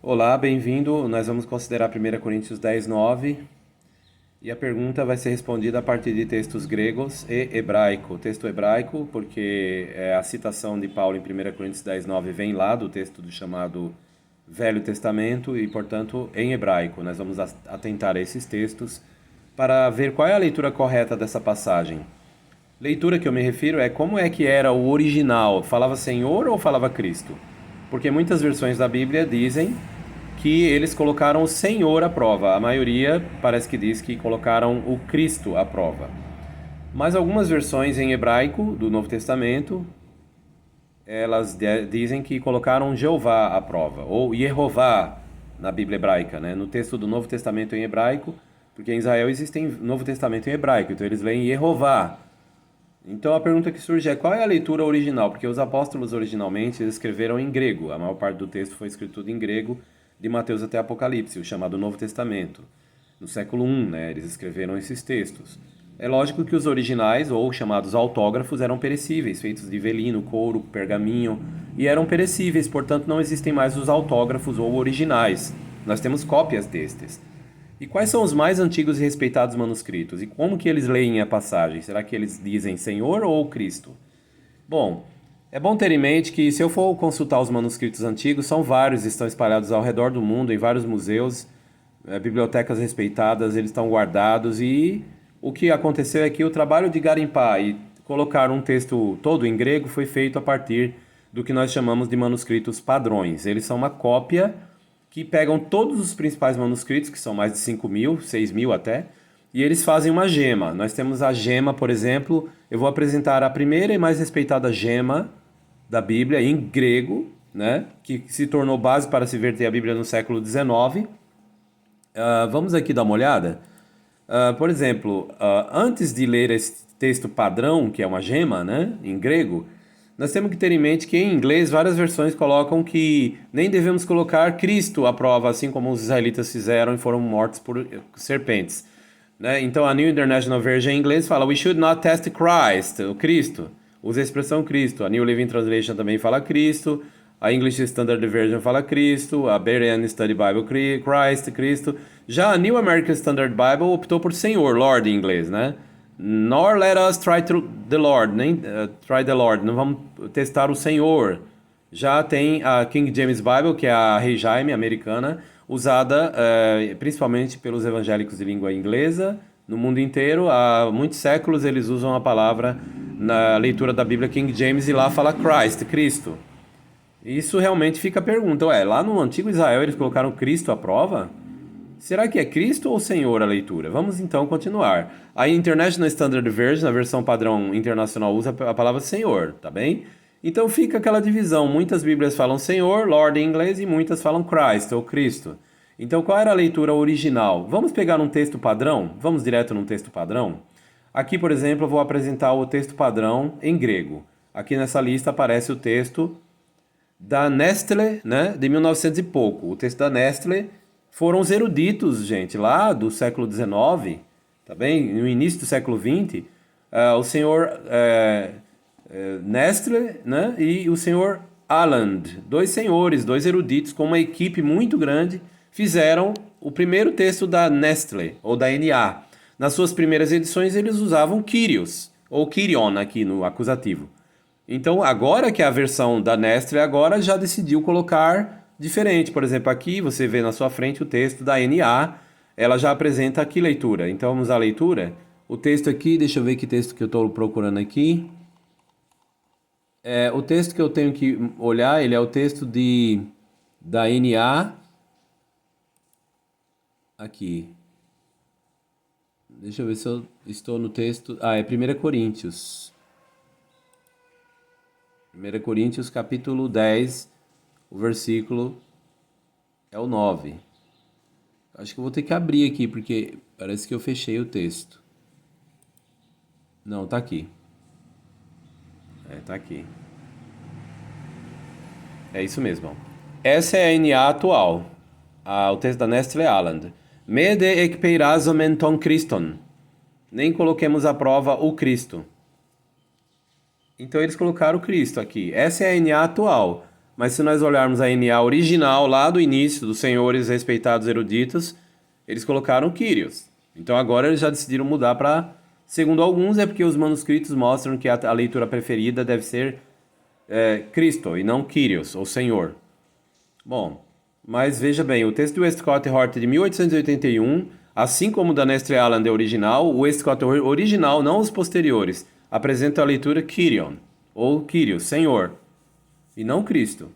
Olá, bem-vindo. Nós vamos considerar 1 Coríntios 10, 9. E a pergunta vai ser respondida a partir de textos gregos e hebraico. O texto hebraico, porque a citação de Paulo em 1 Coríntios 10, 9 vem lá do texto do chamado Velho Testamento e, portanto, em hebraico. Nós vamos atentar a esses textos para ver qual é a leitura correta dessa passagem. Leitura que eu me refiro é como é que era o original. Falava Senhor ou falava Cristo? Porque muitas versões da Bíblia dizem que eles colocaram o Senhor à prova. A maioria parece que diz que colocaram o Cristo à prova. Mas algumas versões em hebraico do Novo Testamento, elas dizem que colocaram Jeová à prova, ou Yehová na Bíblia hebraica, né? No texto do Novo Testamento em hebraico, porque em Israel existe Novo Testamento em hebraico, então eles leem Yehová. Então a pergunta que surge é qual é a leitura original? Porque os apóstolos originalmente escreveram em grego, a maior parte do texto foi escrito em grego, de Mateus até Apocalipse, o chamado Novo Testamento. No século I, né, eles escreveram esses textos. É lógico que os originais, ou chamados autógrafos, eram perecíveis, feitos de velino, couro, pergaminho, e eram perecíveis, portanto não existem mais os autógrafos ou originais. Nós temos cópias destes. E quais são os mais antigos e respeitados manuscritos? E como que eles leem a passagem? Será que eles dizem Senhor ou Cristo? Bom, é bom ter em mente que se eu for consultar os manuscritos antigos, são vários, estão espalhados ao redor do mundo, em vários museus, bibliotecas respeitadas, eles estão guardados e o que aconteceu é que o trabalho de garimpar e colocar um texto todo em grego foi feito a partir do que nós chamamos de manuscritos padrões. Eles são uma cópia que pegam todos os principais manuscritos, que são mais de 5.000, 6.000 até, e eles fazem uma gema. Nós temos a gema, por exemplo, eu vou apresentar a primeira e mais respeitada gema da Bíblia em grego, né, que se tornou base para se verter a Bíblia no século XIX. Vamos aqui dar uma olhada? Por exemplo, antes de ler esse texto padrão, que é uma gema, né, em grego, nós temos que ter em mente que em inglês várias versões colocam que nem devemos colocar Cristo à prova, assim como os israelitas fizeram e foram mortos por serpentes. Né? Então a New International Version em inglês fala We should not test Christ, o Cristo. Usa a expressão Cristo. A New Living Translation também fala Cristo. A English Standard Version fala Cristo. A Berean Study Bible Christ, Cristo. Já a New American Standard Bible optou por Senhor, Lord em inglês, né? Nor let us try the Lord, nem try the Lord, não vamos testar o Senhor. Já tem a King James Bible, que é a Rei Jaime americana, usada principalmente pelos evangélicos de língua inglesa no mundo inteiro. Há muitos séculos eles usam a palavra na leitura da Bíblia King James e lá fala Christ, Cristo. Isso realmente fica a pergunta, lá no antigo Israel eles colocaram Cristo à prova? Será que é Cristo ou Senhor a leitura? Vamos então continuar. A International Standard Version, a versão padrão internacional, usa a palavra Senhor, tá bem? Então fica aquela divisão. Muitas Bíblias falam Senhor, Lord em inglês, e muitas falam Christ ou Cristo. Então qual era a leitura original? Vamos pegar um texto padrão? Vamos direto num texto padrão? Aqui, por exemplo, eu vou apresentar o texto padrão em grego. Aqui nessa lista aparece o texto da Nestle, né, de 1900 e pouco. O texto da Nestle foram os eruditos, gente, lá do século XIX, tá bem? No início do século XX, o senhor Nestle, né, e o senhor Aland, dois senhores, dois eruditos com uma equipe muito grande, fizeram o primeiro texto da Nestle, ou da NA. Nas suas primeiras edições eles usavam Kyrios, ou Kyrion aqui no acusativo. Então, agora que a versão da Nestle agora já decidiu colocar diferente. Por exemplo, aqui você vê na sua frente o texto da NA, ela já apresenta que leitura. Então, vamos à leitura. O texto aqui, deixa eu ver que texto que eu estou procurando aqui. O texto que eu tenho que olhar, ele é o texto da NA. Aqui. Deixa eu ver se eu estou no texto. É 1 Coríntios. 1 Coríntios capítulo 10, o versículo é o 9. Acho que eu vou ter que abrir aqui, porque parece que eu fechei o texto. Não, tá aqui. Tá aqui. É isso mesmo. Essa é a NA atual. O texto da Nestle Aland. Me de ekpeirazomen ton Christon. Nem coloquemos à prova o Cristo. Então eles colocaram o Cristo aqui. Essa é a NA atual. mas se nós olharmos a NA original lá do início, dos senhores respeitados eruditos, eles colocaram Kyrios. Então agora eles já decidiram mudar para, segundo alguns, é porque os manuscritos mostram que a leitura preferida deve ser Cristo e não Kyrios, ou Senhor. Bom, mas veja bem, o texto do Westcott Hort de 1881, assim como o da Nestle Aland é original, o Westcott original, não os posteriores, apresenta a leitura Kyrion, ou Kyrios, Senhor, e não Cristo.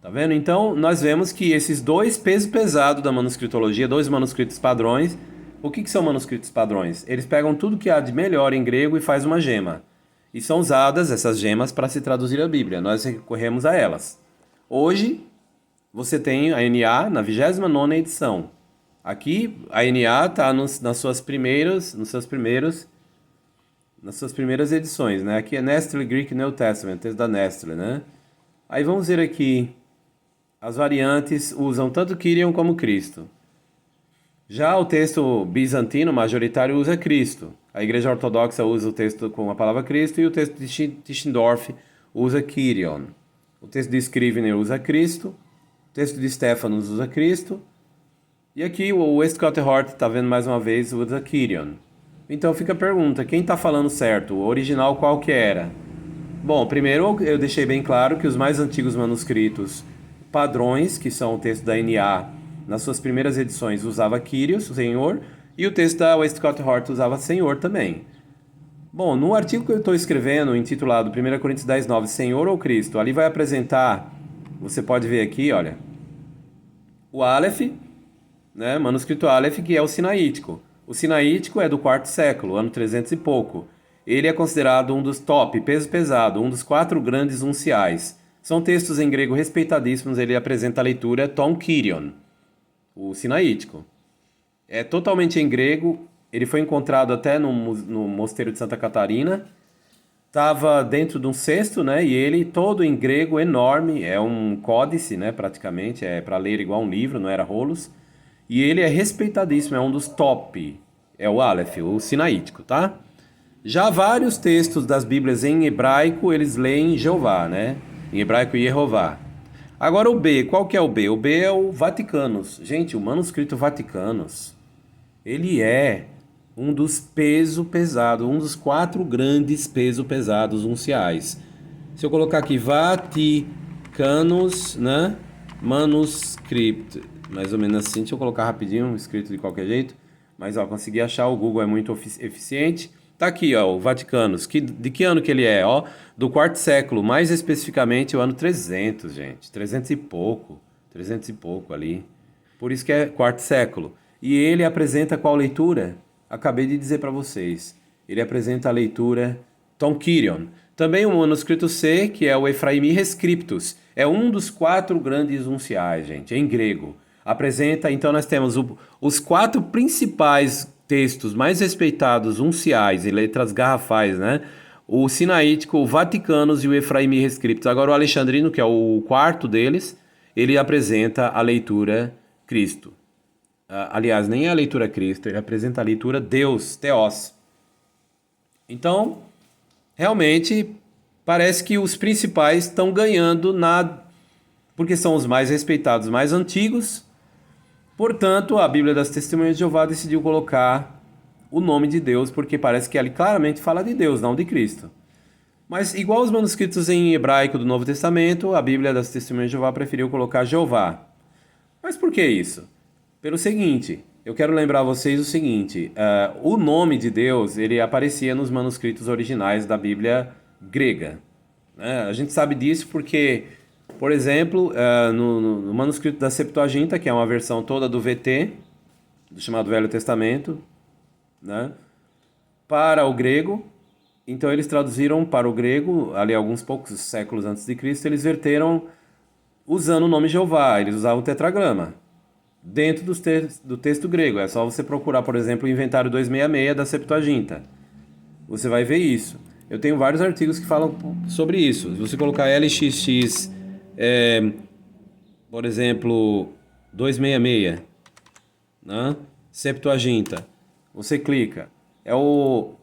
Tá vendo? Então, nós vemos que esses dois pesos pesados da manuscritologia, dois manuscritos padrões, o que são manuscritos padrões? Eles pegam tudo que há de melhor em grego e faz uma gema. E são usadas essas gemas para se traduzir a Bíblia. Nós recorremos a elas. Hoje, você tem a NA na 29ª edição. Aqui, a NA está nas suas primeiras edições, né? Aqui é Nestle Greek New Testament, texto da Nestle, né? Aí vamos ver aqui, as variantes usam tanto Kyrion como Cristo. Já o texto bizantino majoritário usa Cristo. A Igreja Ortodoxa usa o texto com a palavra Cristo e o texto de Tischendorf usa Kyrion. O texto de Scrivener usa Cristo, o texto de Stephanus usa Cristo, e aqui o Westcott Hort, está vendo mais uma vez, usa Kyrion. Então fica a pergunta, quem está falando certo? O original qual que era? Bom, primeiro eu deixei bem claro que os mais antigos manuscritos padrões, que são o texto da NA, nas suas primeiras edições usava Kyrios, o Senhor, e o texto da Westcott Hort usava Senhor também. Bom, no artigo que eu estou escrevendo, intitulado 1 Coríntios 10:9, Senhor ou Cristo, ali vai apresentar, você pode ver aqui, olha, o Aleph, né, manuscrito Aleph, que é o sinaítico. O sinaítico é do quarto século, ano 300 e pouco. Ele é considerado um dos top, peso pesado, um dos 4 grandes unciais. São textos em grego respeitadíssimos, ele apresenta a leitura Tom Kyrion, o sinaítico. É totalmente em grego, ele foi encontrado até no mosteiro de Santa Catarina, estava dentro de um cesto, né, e ele todo em grego, enorme, é um códice, né, praticamente, é para ler igual um livro, não era rolos, e ele é respeitadíssimo, é um dos top, é o Aleph, o sinaítico, tá? Já vários textos das Bíblias em hebraico, eles leem Jeová, né? Em hebraico, Yehová. Agora o B, qual que é o B? O B é o Vaticanos. Gente, o manuscrito Vaticanos, ele é um dos peso pesado, um dos 4 grandes peso pesados unciais. Se eu colocar aqui Vaticanos, né? Manuscript, mais ou menos assim, deixa eu colocar rapidinho, escrito de qualquer jeito. Mas, ó, consegui achar, o Google é muito eficiente. Tá aqui, ó, o Vaticanos. De que ano que ele é? Ó, do quarto século, mais especificamente o ano 300, gente. 300 e pouco. 300 e pouco ali. Por isso que é quarto século. E ele apresenta qual leitura? Acabei de dizer para vocês. Ele apresenta a leitura Tom Kyrion. Também o manuscrito C, que é o Ephraimi Rescriptus. É um dos 4 grandes unciais, gente, em grego. Apresenta, então nós temos os 4 principais textos mais respeitados unciais e letras garrafais, né? O sinaítico, o Vaticanos e o Ephraimi Rescriptus. Agora o alexandrino, que é o quarto deles, ele apresenta a leitura Cristo. Aliás, nem é a leitura Cristo, ele apresenta a leitura Deus, Theos. Então, realmente, parece que os principais estão ganhando porque são os mais respeitados, mais antigos. Portanto, a Bíblia das Testemunhas de Jeová decidiu colocar o nome de Deus, porque parece que ali claramente fala de Deus, não de Cristo. Mas, igual os manuscritos em hebraico do Novo Testamento, a Bíblia das Testemunhas de Jeová preferiu colocar Jeová. Mas por que isso? Pelo seguinte, eu quero lembrar a vocês o seguinte, o nome de Deus, ele aparecia nos manuscritos originais da Bíblia grega, né? A gente sabe disso porque, por exemplo, no manuscrito da Septuaginta, que é uma versão toda do VT, do chamado Velho Testamento, né, para o grego, então eles traduziram para o grego, ali alguns poucos séculos antes de Cristo, eles verteram usando o nome Jeová, eles usavam o tetragrama. Dentro do texto grego. É só você procurar, por exemplo, o Inventário 266 da Septuaginta. Você vai ver isso. Eu tenho vários artigos que falam sobre isso. Se você colocar LXX, por exemplo, 266, né? Septuaginta, você clica. É o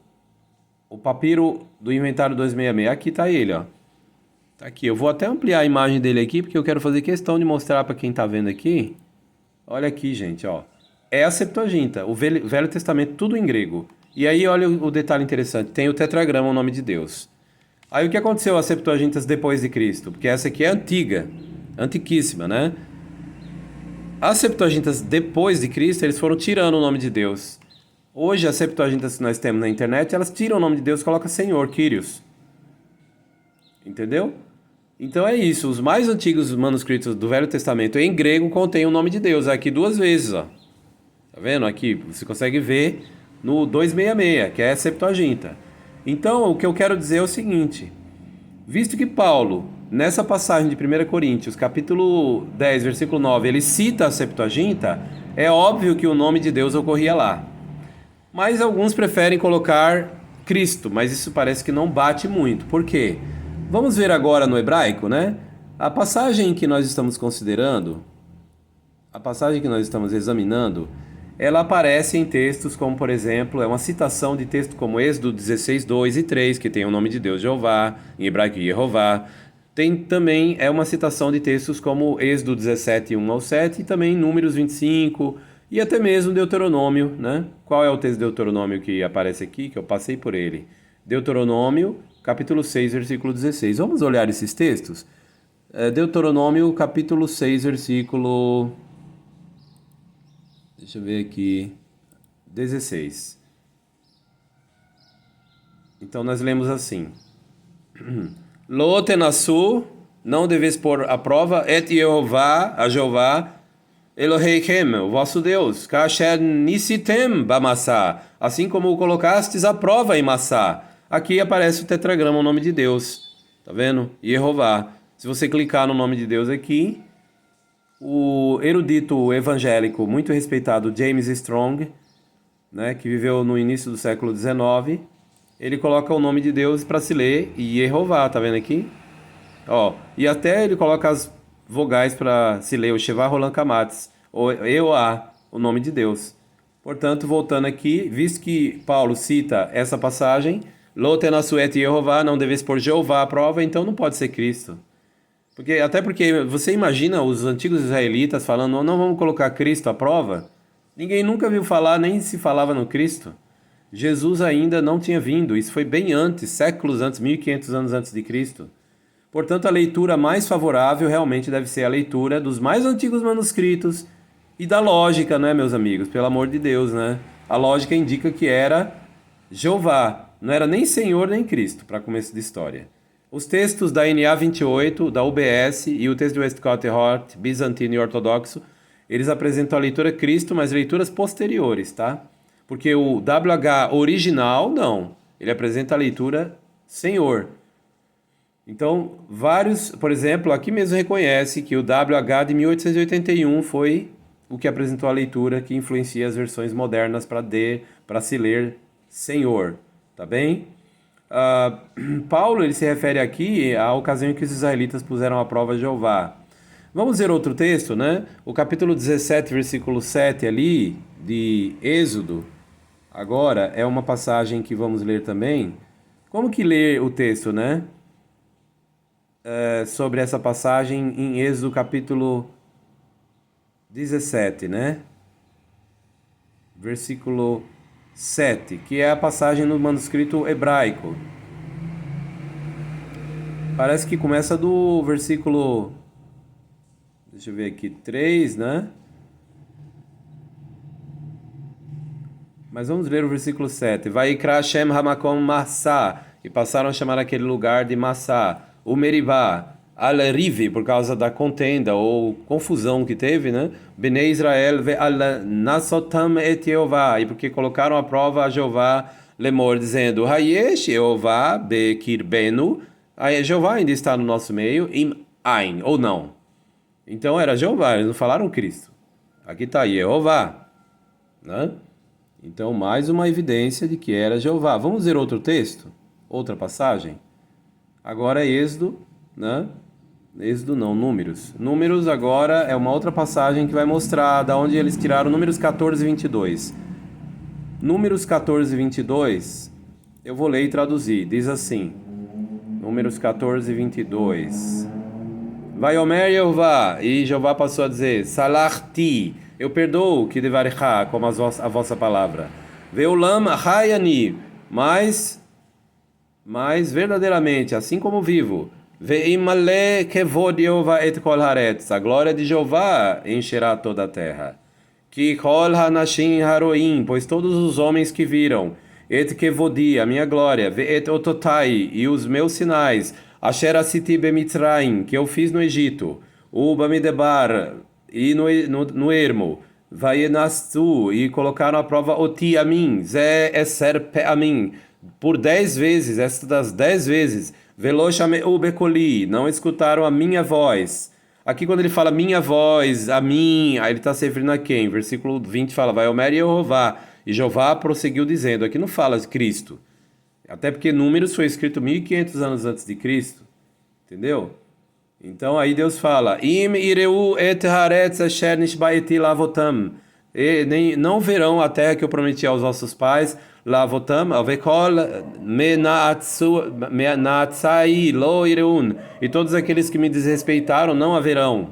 papiro do Inventário 266. Aqui está ele, ó. Tá aqui, eu vou até ampliar a imagem dele aqui, porque eu quero fazer questão de mostrar para quem está vendo aqui. Olha aqui, gente, ó. É a Septuaginta, o Velho Testamento, tudo em grego. E aí, olha o detalhe interessante, tem o tetragrama, o nome de Deus. Aí o que aconteceu às Septuagintas depois de Cristo? Porque essa aqui é antiga, antiquíssima, né? As Septuagintas depois de Cristo, eles foram tirando o nome de Deus. Hoje, as Septuagintas que nós temos na internet, elas tiram o nome de Deus e colocam Senhor, Kyrios. Entendeu? Então é isso, os mais antigos manuscritos do Velho Testamento em grego contêm o nome de Deus, aqui duas vezes, ó. Tá vendo? Aqui você consegue ver no 266, que é a Septuaginta. Então, o que eu quero dizer é o seguinte: visto que Paulo, nessa passagem de 1 Coríntios, capítulo 10, versículo 9, ele cita a Septuaginta, é óbvio que o nome de Deus ocorria lá. Mas alguns preferem colocar Cristo, mas isso parece que não bate muito. Por quê? Vamos ver agora no hebraico, né? A passagem que nós estamos considerando, a passagem que nós estamos examinando, ela aparece em textos como, por exemplo, é uma citação de texto como Êxodo 16, 2 e 3, que tem o nome de Deus Jeová, em hebraico Yehová. Tem também uma citação de textos como Êxodo 17, 1 ao 7, e também Números 25, e até mesmo Deuteronômio, né? Qual é o texto de Deuteronômio que aparece aqui, que eu passei por ele? Deuteronômio, capítulo 6, versículo 16. Vamos olhar esses textos? Deuteronômio, capítulo 6, versículo... Deixa eu ver aqui. 16. Então nós lemos assim: Lo tenasu, não deveis pôr à prova, et Yehová, a Jeová, Eloheikem, o vosso Deus, kasher nisitem bamassá, assim como o colocastes à prova em Massá. Aqui aparece o tetragrama, o nome de Deus. Tá vendo? Yehová. Se você clicar no nome de Deus aqui, o erudito evangélico muito respeitado James Strong, né, que viveu no início do século XIX, ele coloca o nome de Deus para se ler Yehová, tá vendo aqui? Ó, e até ele coloca as vogais para se ler o Sheva Roland Kamatz, ou Eoá, o nome de Deus. Portanto, voltando aqui, visto que Paulo cita essa passagem, Lo tenasuet Yehová, não deves pôr Jeová à prova, então não pode ser Cristo. Até porque você imagina os antigos israelitas falando, não vamos colocar Cristo à prova? Ninguém nunca viu falar, nem se falava no Cristo. Jesus ainda não tinha vindo, isso foi bem antes, séculos antes, 1500 anos antes de Cristo. Portanto, a leitura mais favorável realmente deve ser a leitura dos mais antigos manuscritos e da lógica, né, meus amigos? Pelo amor de Deus, né? A lógica indica que era Jeová, não era nem Senhor nem Cristo, para começo de história. Os textos da NA 28, da UBS e o texto de Westcott Hort, bizantino e ortodoxo, eles apresentam a leitura Cristo, mas leituras posteriores, tá? Porque o WH original, não. Ele apresenta a leitura Senhor. Então, vários, por exemplo, aqui mesmo reconhece que o WH de 1881 foi o que apresentou a leitura que influencia as versões modernas para se ler Senhor, tá bem? Paulo ele se refere aqui à ocasião em que os israelitas puseram à prova Jeová. Vamos ver outro texto, né? O capítulo 17, versículo 7 ali, de Êxodo, agora é uma passagem que vamos ler também. Como que ler o texto, né? Sobre essa passagem em Êxodo capítulo 17, né? Versículo 7, que é a passagem no manuscrito hebraico. Parece que começa do versículo, deixa eu ver aqui, 3, né? Mas vamos ler o versículo 7. Vaikra Hashem Hamakom Massá, e passaram a chamar aquele lugar de Massá, o Meribá, Al-Rive, por causa da contenda ou confusão que teve, né? Bnei Israel ve al-Nasotam et Jeová, e porque colocaram à prova a Jeová Lemor, dizendo, Hayesh Jeová be kirbenu, aí Jeová ainda está no nosso meio, im Ain, ou não. Então era Jeová, eles não falaram Cristo. Aqui está Jeová, né? Então mais uma evidência de que era Jeová. Vamos ver outro texto? Outra passagem? Agora é Êxodo, né? Êxodo não, Números. Números agora é uma outra passagem que vai mostrar da onde eles tiraram Números 14 e 22. Números 14 e 22, eu vou ler e traduzir. Diz assim: Números 14, 22. Vai Omer Jeová, e Jeová passou a dizer, Salachti, eu perdoo que devarechá, como a vossa palavra. Veulam Hayani, mas verdadeiramente, assim como vivo. Veimale kevod Jeová et kol haaretz, a glória de Jeová encherá toda a terra. Que kol hanashim haroim, pois todos os homens que viram, et kevodi, a minha glória, et ototai, e os meus sinais, asher asiti bemitzraim, que eu fiz no Egito, o bamidebar, e no ermo, vaienastu, e colocaram à prova oti a mim, ze eser pe a mim, por 10 vezes, estas das 10 vezes, veloshame becoli, não escutaram a minha voz. Aqui quando ele fala minha voz, a mim, aí ele está se referindo a quem? Versículo 20 fala, vai Omer Jeová. E Jeová prosseguiu dizendo, aqui não fala de Cristo. Até porque Números foi escrito 1500 anos antes de Cristo. Entendeu? Então aí Deus fala, Im ireu et haaretz asher nishbaeti lavotam. Não verão a terra que eu prometi aos vossos pais, lavotam, avekol menatsai lo ireun. E todos aqueles que me desrespeitaram não haverão.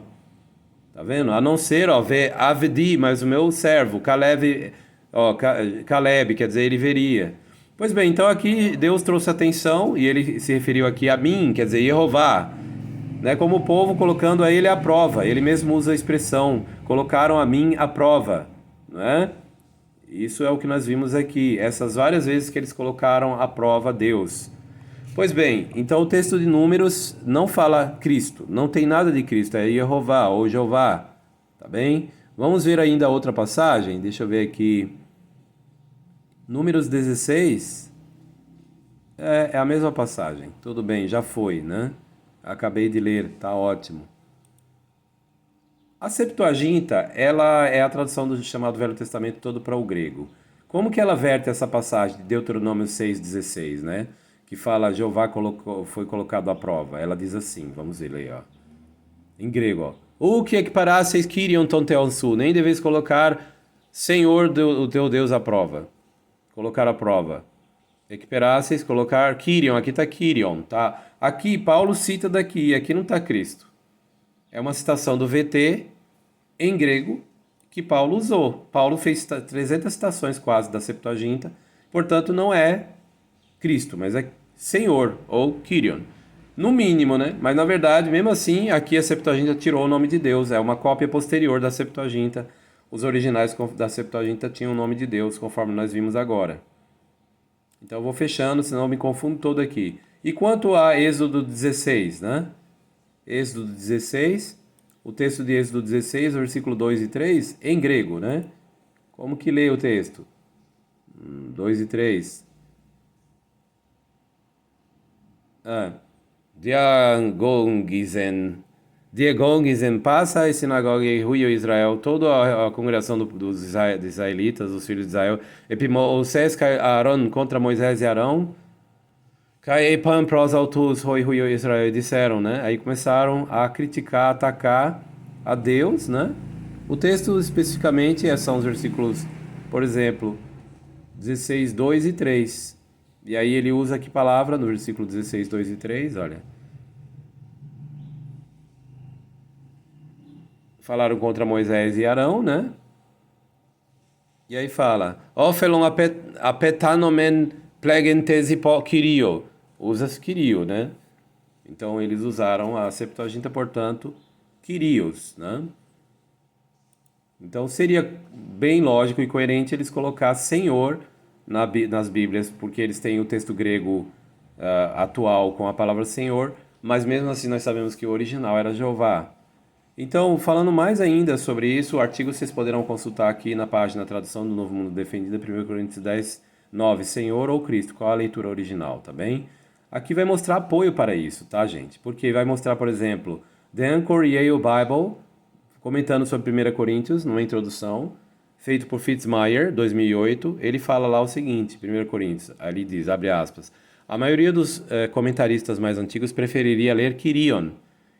Tá vendo? A não ser, avedi, mas o meu servo, Caleb, quer dizer, ele veria. Pois bem, então aqui Deus trouxe atenção, e ele se referiu aqui a mim, quer dizer, Jeová, né, como o povo colocando a ele à prova. Ele mesmo usa a expressão, colocaram a mim à prova, não é? Isso é o que nós vimos aqui, essas várias vezes que eles colocaram à prova Deus. Pois bem, então o texto de Números não fala Cristo, não tem nada de Cristo, é Jeová ou Jeová, tá bem? Vamos ver ainda outra passagem, deixa eu ver aqui. Números 16 é a mesma passagem, tudo bem, já foi, né? Acabei de ler, tá ótimo. A Septuaginta, ela é a tradução do chamado Velho Testamento todo para o grego. Como que ela verte essa passagem de Deuteronômio 6,16, né? Que fala, Jeová foi colocado à prova. Ela diz assim, vamos ler, ó. Em grego, ó. O que equiparasseis Kyrion ton teonsu, nem deveis colocar Senhor o teu Deus à prova. Colocar à prova. Equiparasseis, colocar Kyrion, aqui está Kyrion, tá? Aqui, Paulo cita daqui, aqui não está Cristo. É uma citação do VT em grego que Paulo usou. Paulo fez 300 citações quase da Septuaginta, portanto não é Cristo, mas é Senhor ou Kyrion. No mínimo, né? Mas na verdade, mesmo assim, aqui a Septuaginta tirou o nome de Deus, é uma cópia posterior da Septuaginta. Os originais da Septuaginta tinham o nome de Deus, conforme nós vimos agora. Então eu vou fechando, senão eu me confundo todo aqui. E quanto a Êxodo 16, né? Êxodo 16, o texto de Êxodo 16, versículo 2 e 3, em grego, né? Como que lê o texto? 2 e 3. Diagongisen passa a sinagoga e Ruio Israel, toda a congregação dos israelitas, dos filhos de Israel, Epimoses Aaron contra Moisés e Arão, Caepam pros altus Ruio Israel, disseram, né? Aí começaram a criticar, atacar a Deus, né? O texto especificamente são os versículos, por exemplo, 16, 2 e 3. E aí ele usa que palavra no versículo 16, 2 e 3, olha. Falaram contra Moisés e Arão, né? E aí fala, Ofelon apetanomen plegentes kyrio. Usa-se kyrio, né? Então eles usaram a Septuaginta, portanto, kyrios, né? Então seria bem lógico e coerente eles colocar Senhor nas Bíblias, porque eles têm o texto grego atual com a palavra Senhor, mas mesmo assim nós sabemos que o original era Jeová. Então, falando mais ainda sobre isso, o artigo vocês poderão consultar aqui na página Tradução do Novo Mundo Defendida, 1 Coríntios 10, 9, Senhor ou Cristo, qual a leitura original, tá bem? Aqui vai mostrar apoio para isso, tá, gente? Porque vai mostrar, por exemplo, The Anchor Yale Bible, comentando sobre 1 Coríntios, numa introdução, feito por Fitzmyer, 2008, ele fala lá o seguinte, 1 Coríntios, ali diz, abre aspas, a maioria dos comentaristas mais antigos preferiria ler Kyrion,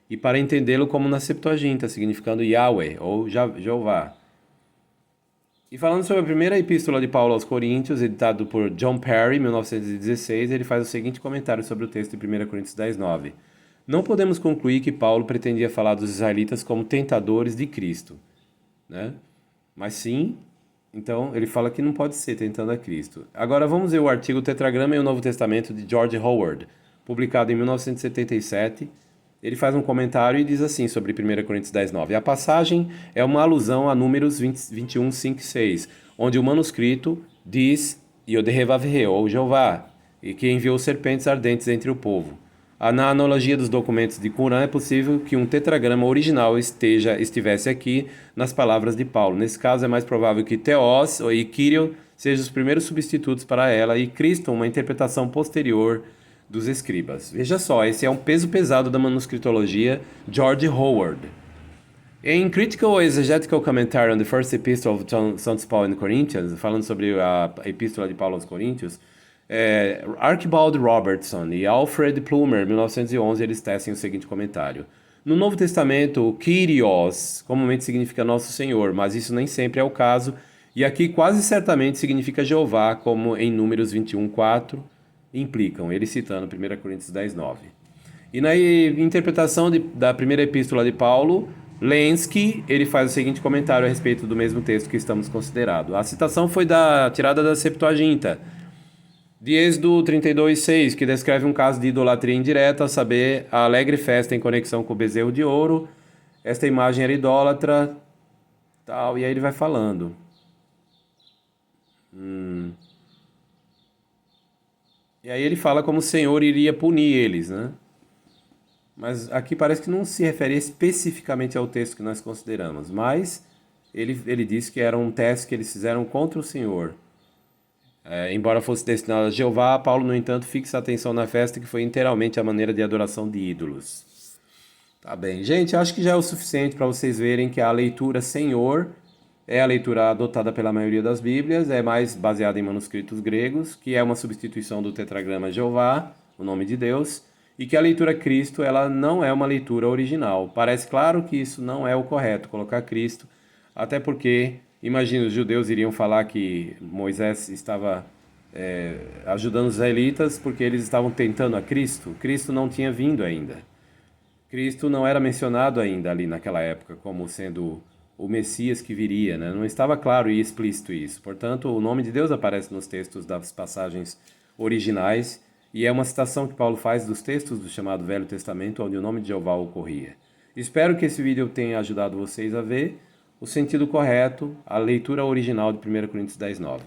e para entendê-lo como na Septuaginta, significando Yahweh ou Jeová. E falando sobre a primeira epístola de Paulo aos Coríntios, editado por John Perry, 1916, ele faz o seguinte comentário sobre o texto de 1 Coríntios 10:9. Não podemos concluir que Paulo pretendia falar dos israelitas como tentadores de Cristo, né? Mas sim, então ele fala que não pode ser tentando a Cristo. Agora vamos ver o artigo Tetragrama e o Novo Testamento de George Howard, publicado em 1977. Ele faz um comentário e diz assim sobre 1 Coríntios 10:9. A passagem é uma alusão a Números 21, 5 e 6, onde o manuscrito diz Yodhevavhe, ou Jeová, e que enviou serpentes ardentes entre o povo. Na analogia dos documentos de Qumran, é possível que um tetragrama original estivesse aqui nas palavras de Paulo. Nesse caso, é mais provável que Theos e Kyrio sejam os primeiros substitutos para ela e Cristo, uma interpretação posterior dos escribas. Veja só, esse é um peso pesado da manuscritologia, George Howard. Em Critical Exegetical Commentary on the First Epistle of St. Paul in Corinthians, falando sobre a epístola de Paulo aos Coríntios, Archibald Robertson e Alfred Plumer, 1911, eles tecem o seguinte comentário. No Novo Testamento, o Kyrios comumente significa Nosso Senhor, mas isso nem sempre é o caso, e aqui quase certamente significa Jeová, como em Números 21:4 implicam, ele citando 1 Coríntios 10:9. E na interpretação da primeira epístola de Paulo, Lenski, ele faz o seguinte comentário a respeito do mesmo texto que estamos considerando. A citação foi tirada da Septuaginta, de Êxodo 32:6, que descreve um caso de idolatria indireta, a saber, a alegre festa em conexão com o bezerro de ouro. Esta imagem era idólatra, tal, e aí ele vai falando. E aí ele fala como o Senhor iria punir eles, né? Mas aqui parece que não se refere especificamente ao texto que nós consideramos, mas ele diz que era um teste que eles fizeram contra o Senhor. Embora fosse destinado a Jeová, Paulo, no entanto, fixa a atenção na festa que foi inteiramente a maneira de adoração de ídolos. Tá bem, gente, acho que já é o suficiente para vocês verem que a leitura Senhor é a leitura adotada pela maioria das Bíblias, é mais baseada em manuscritos gregos, que é uma substituição do tetragrama Jeová, o nome de Deus, e que a leitura Cristo ela não é uma leitura original. Parece claro que isso não é o correto, colocar Cristo, até porque, imagina, os judeus iriam falar que Moisés estava ajudando os israelitas porque eles estavam tentando a Cristo. Cristo não tinha vindo ainda. Cristo não era mencionado ainda ali naquela época como sendo o Messias que viria, né? Não estava claro e explícito isso. Portanto, o nome de Deus aparece nos textos das passagens originais e é uma citação que Paulo faz dos textos do chamado Velho Testamento, onde o nome de Jeová ocorria. Espero que esse vídeo tenha ajudado vocês a ver o sentido correto, a leitura original de 1 Coríntios 10:9.